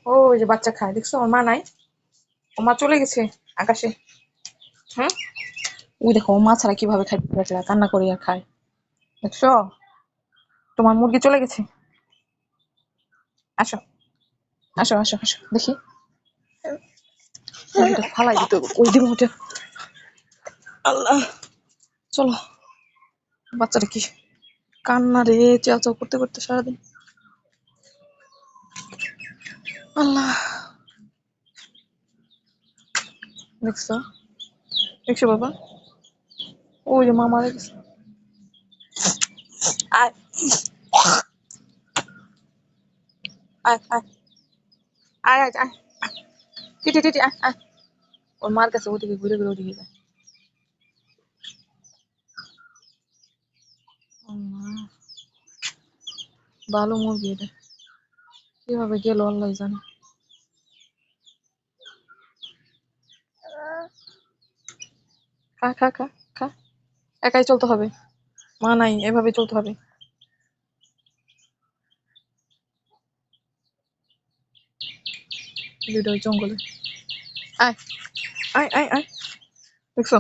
ওই যে বাচ্চা খায়, দেখছো? ওর মা নাই, ওর মা চলে গেছে আকাশে। হ্যাঁ, ওই দেখো ও মা ছাড়া কিভাবে খায়, কান্না করে আর খায়, দেখছো? তোমার মুরগি চলে গেছে। আসো, আসো, আসো, আসো, দেখি। মুরগিটা ফালাই দিতে হবে, ওই দিব ওটা। আল্লাহ, চলো। বাচ্চাটা কি কান্না রে, চেঁচাও করতে করতে সারাদিন। আল্লাহ, দেখছো? দেখছো বাবা? ওই যে মা মারা গেছে। আয়, আয়, আয়, আয়, আয়, আয়, টিটি, টিটি, আয়, আয়। ওর মার কাছে ওদিকে ঘুরে ঘুরে ওদিকে যায়। আল্লাহ, ভালো মুরগি এটা, কিভাবে গেল আল্লাহ জানে। খা, খা, খা, খা। একাই চলতে হবে, মা নাই, এভাবে চলতে হবে। দুইটা ওই জঙ্গলে। আয়, আয়, আয়, আয়, দেখছো?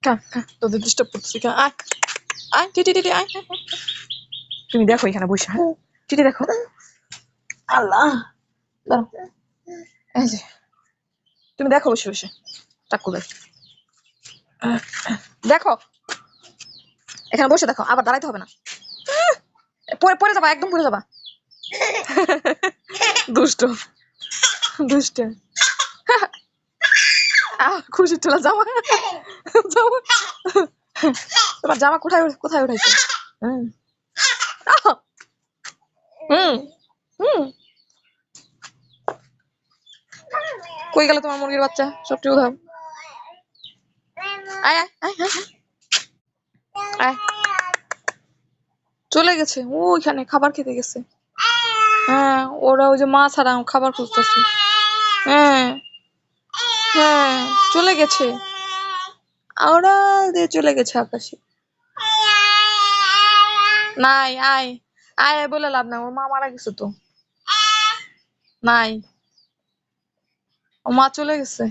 খা, খা, তোদের ডিস্টার্ব করতেছি, খা, আয়, আয়, টিটি, টিটি, আয়, আয়, আয়। তুমি দেখো এখানে বসে, হ্যাঁ, টিটি দেখো। আল্লাহ, দাঁড়াও, এই যে তুমি দেখো বসে বসে চাক্কু দেখো, দেখো এখানে বসে দেখো, আবার দাঁড়াইতে হবে না। পরে পরে যাবা, একদম পরে যাবা। দুষ্ট, দুষ্ট। খুশি চলে জামা, জামা, তোমার জামা কোথায় কোথায় উঠাইছো? হুম, হুম, হুম। কই গেল তোমার মুরগির বাচ্চা? সবটি উধাও। আয়, আয়, আয়, আয়, আয়। চলে গেছে ওইখানে খাবার খেতে গেছে। হ্যাঁ, ওরা ওই যে মা ছাড়া খাবার খুঁজতেছে। হ্যাঁ, হ্যাঁ, চলে গেছে, আওড়াল দিয়ে চলে গেছে আকাশে। নাই, আয়, আয় বলে লাভ নাই, ওর মা মারা গেছে তো। নাই, ও মা চলে গেছে।